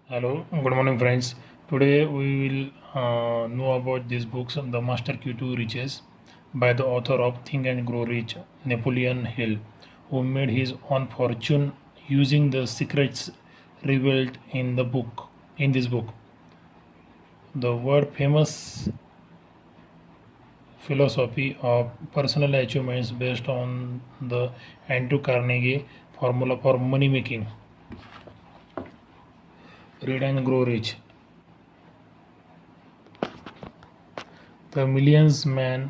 Hello, good morning, friends. Today we will know about these books, The Master Key to Riches, by the author of Think and Grow Rich, Napoleon Hill, who made his own fortune using the secrets revealed in the book. In this book, the word famous philosophy of personal achievements based on the Andrew Carnegie formula for money making. Read and grow rich. The millions men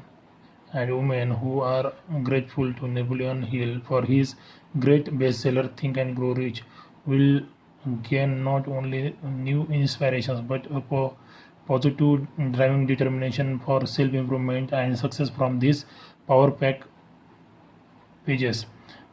and women who are grateful to Napoleon Hill for his great bestseller Think and Grow Rich will gain not only new inspirations but a positive driving determination for self-improvement and success from these power-packed pages.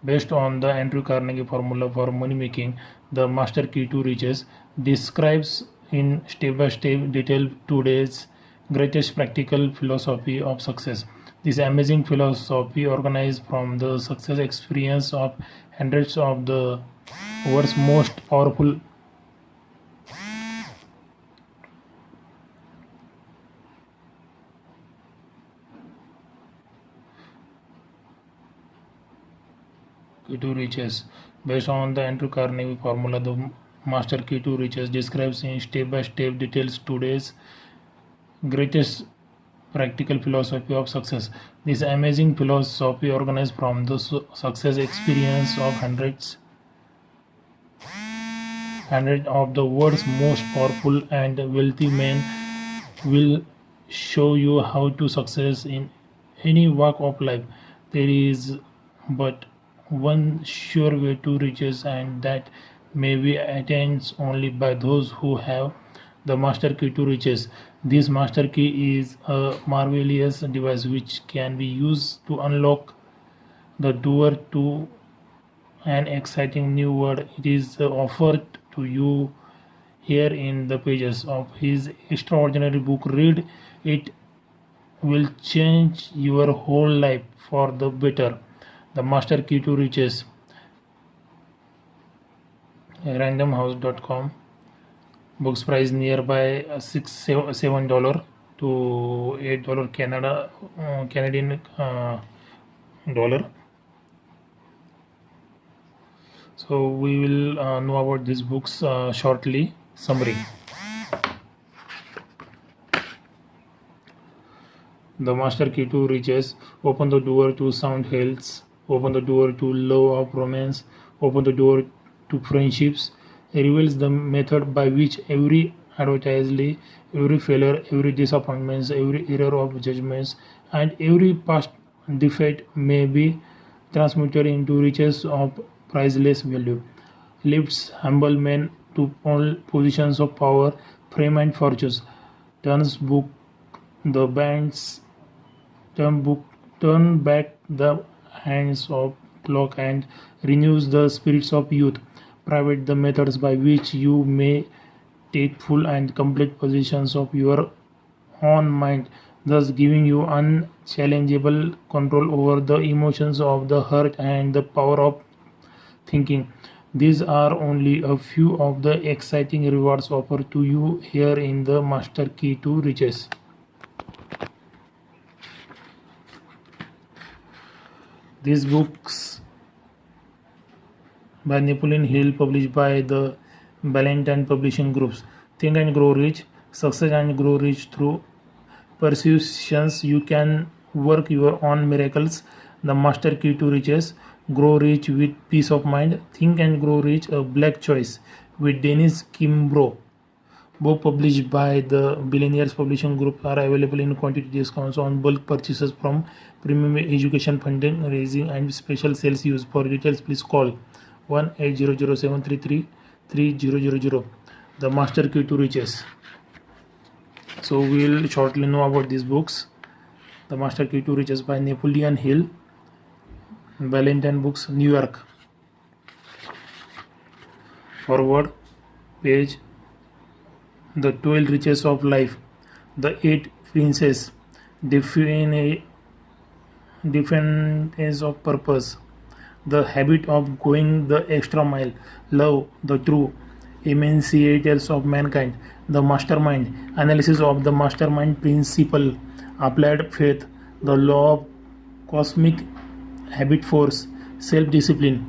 Based on the Andrew Carnegie formula for money making, the Master Key to Riches describes in step-by-step detail today's greatest practical philosophy of success. This amazing philosophy organized from the success experience of hundreds of the world's most powerful key to riches. Based on the Andrew Carnegie formula, the Master Key to Riches describes in step-by-step details today's greatest practical philosophy of success. This amazing philosophy organized from the success experience of hundred of the world's most powerful and wealthy men will show you how to success in any walk of life. There is but one sure way to riches, and that may be attained only by those who have the master key to riches. This master key is a marvelous device which can be used to unlock the door to an exciting new world. It is offered to you here in the pages of his extraordinary book. Read it will change your whole life for the better. The Master Key to Riches. Randomhouse.com. Books price nearby $7 to $8 Canadian dollar. So we will know about these books shortly. Summary. The Master Key to Riches. Open the door to sound health. Open the door to love of romance. Open the door to friendships. Reveals the method by which every advertisely, every failure, every disappointment, every error of judgments, and every past defeat may be transmuted into riches of priceless value. Lifts humble men to all positions of power, fame, and fortunes. Turns book the bands turn back the hands of clock and renews the spirits of youth. Private the methods by which you may take full and complete possessions of your own mind, thus giving you unchallengeable control over the emotions of the heart and the power of thinking. These are only a few of the exciting rewards offered to you here in the Master Key to Riches. These books by Napoleon Hill, published by the Ballantine Publishing Groups. Think and Grow Rich. Success and grow rich through persuasions. You can work your own miracles. The Master Key to Riches. Grow rich with peace of mind. Think and Grow Rich, a black choice, with Dennis Kimbrough. Both published by the Billionaires Publishing Group are available in quantity discounts on bulk purchases from premium education funding, raising, and special sales use. For details, please call 1-800-733-3000. The Master Key to Riches. So we will shortly know about these books. The Master Key to Riches by Napoleon Hill, Ballantine Books, New York. Forward page. The 12 riches of life. The 8 princes. Definitions of purpose. The habit of going the extra mile. Love, the true emanciators of mankind, the mastermind, analysis of the mastermind principle, applied faith, the law of cosmic habit force, self discipline,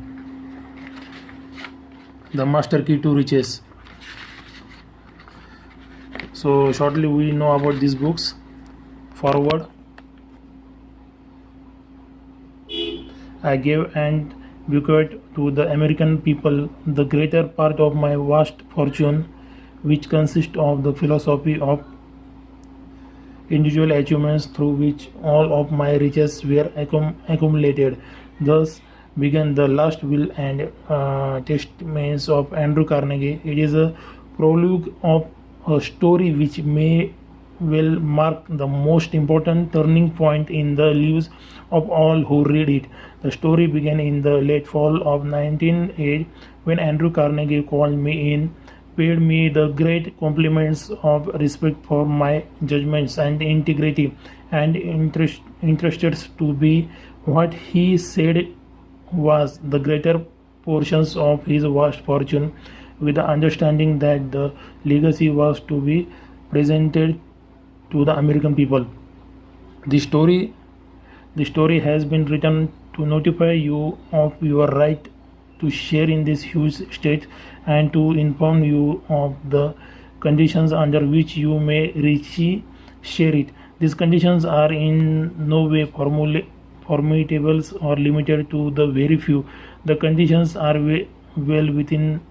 the master key to riches. So, shortly we know about these books. Forward. I gave and bequeathed to the American people the greater part of my vast fortune, which consists of the philosophy of individual achievements through which all of my riches were accumulated. Thus began the last will and testaments of Andrew Carnegie. It is a prologue of a story which may will mark the most important turning point in the lives of all who read it. The story began in the late fall of 1908 when Andrew Carnegie called me in, paid me the great compliments of respect for my judgments and integrity, and interested to be what he said was the greater portions of his vast fortune, with the understanding that the legacy was to be presented to the American people. The story has been written to notify you of your right to share in this huge state and to inform you of the conditions under which you may richly share it. These conditions are in no way formidable or limited to the very few. The conditions are well within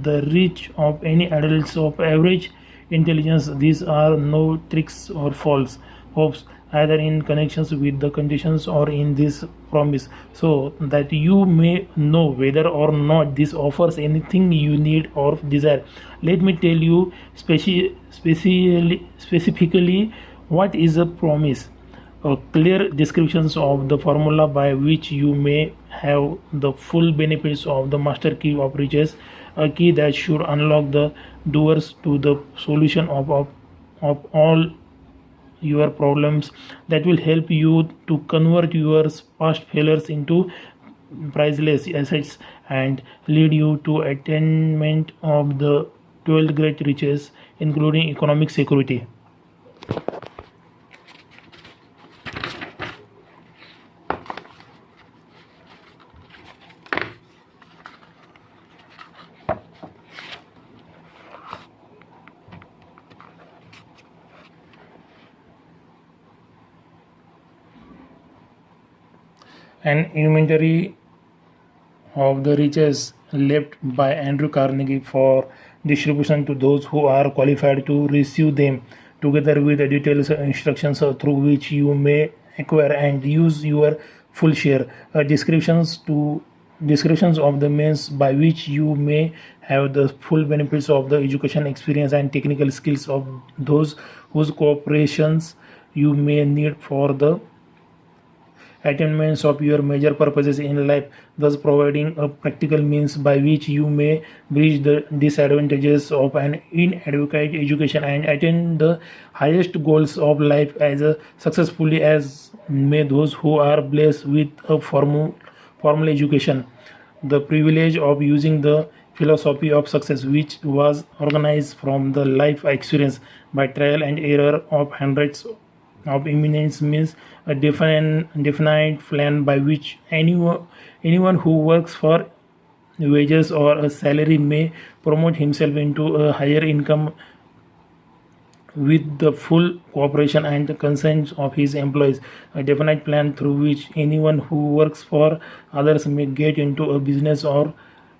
the reach of any adults of average intelligence. These are no tricks or false hopes, either in connections with the conditions or in this promise, so that you may know whether or not this offers anything you need or desire. Let me tell you specifically what is a promise. Clear descriptions of the formula by which you may have the full benefits of the master key of riches, a key that should unlock the doors to the solution of all your problems, that will help you to convert your past failures into priceless assets and lead you to attainment of the 12 great riches, including economic security. An inventory of the riches left by Andrew Carnegie for distribution to those who are qualified to receive them, together with the detailed instructions through which you may acquire and use your full share. Descriptions of the means by which you may have the full benefits of the education, experience, and technical skills of those whose cooperations you may need for the attainments of your major purposes in life, thus providing a practical means by which you may bridge the disadvantages of an inadequate education and attain the highest goals of life as successfully as may those who are blessed with a formal education. The privilege of using the philosophy of success, which was organized from the life experience by trial and error of hundreds of eminence, means a definite plan by which anyone who works for wages or a salary may promote himself into a higher income with the full cooperation and consent of his employees. A definite plan through which anyone who works for others may get into a business or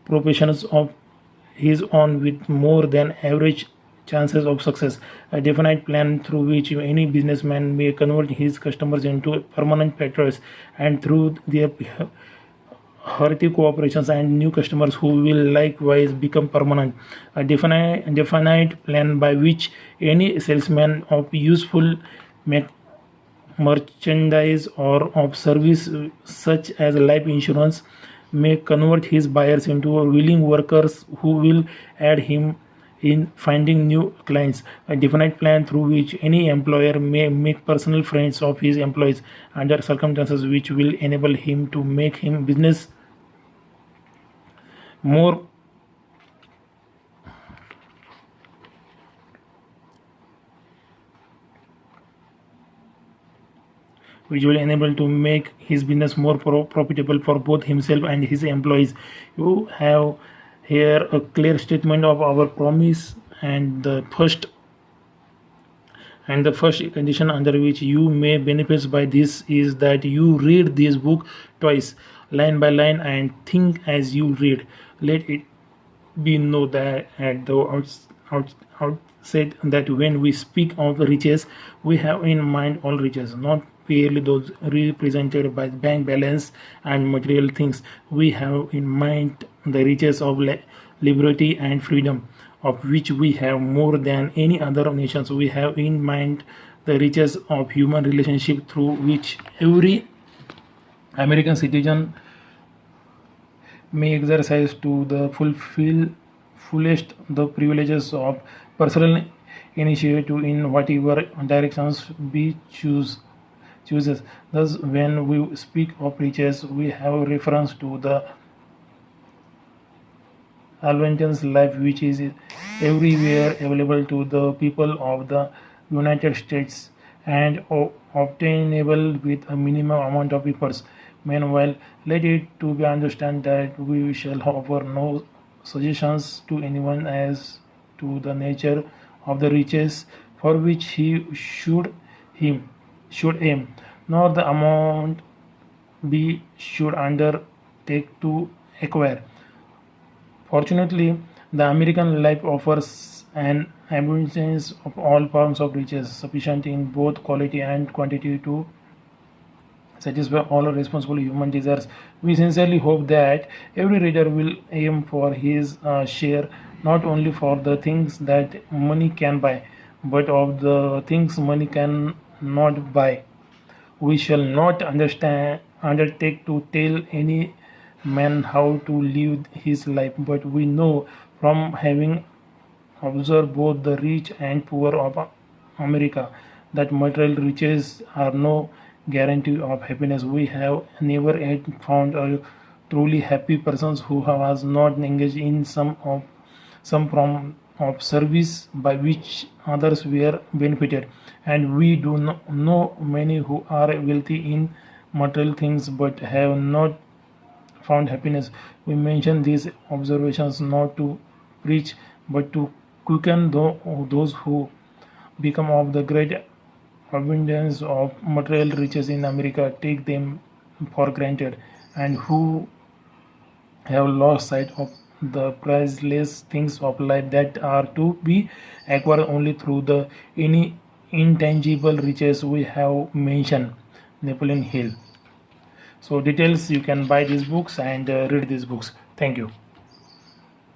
professions of his own with more than average chances of success. A definite plan through which any businessman may convert his customers into permanent patrons, and through their hearty cooperations and new customers who will likewise become permanent. A definite plan by which any salesman of useful merchandise or of service such as life insurance may convert his buyers into willing workers who will aid him in finding new clients. A definite plan through which any employer may make personal friends of his employees under circumstances which will enable him to make him business more visually enabled to make his business more profitable for both himself and his employees. You have here a clear statement of our promise, and the first condition under which you may benefit by this is that you read this book twice, line by line, and think as you read. Let it be know that at the outset that when we speak of riches, we have in mind all riches, not merely those represented by bank balance and material things. We have in mind the riches of liberty and freedom, of which we have more than any other nations. We have in mind the riches of human relationship, through which every American citizen may exercise to the fullest the privileges of personal initiative in whatever directions we chooses. Thus, when we speak of riches, we have reference to the abundance life which is everywhere available to the people of the United States and obtainable with a minimum amount of efforts. Meanwhile, let it to be understood that we shall offer no suggestions to anyone as to the nature of the riches for which he should aim, nor the amount we should undertake to acquire. Fortunately, the American life offers an abundance of all forms of riches, sufficient in both quality and quantity to satisfy all responsible human desires. We sincerely hope that every reader will aim for his share, not only for the things that money can buy, but of the things money can not buy. We shall not undertake to tell any man how to live his life, but we know from having observed both the rich and poor of America that material riches are no guarantee of happiness. We have never yet found a truly happy person who has not engaged in some form of service by which others were benefited, and we do not know many who are wealthy in material things but have not found happiness. We mention these observations not to preach but to quicken those who become of the great abundance of material riches in America, take them for granted, and who have lost sight of the priceless things of life that are to be acquired only through the intangible riches we have mentioned. Napoleon Hill. So details, you can buy these books and read these books. Thank you.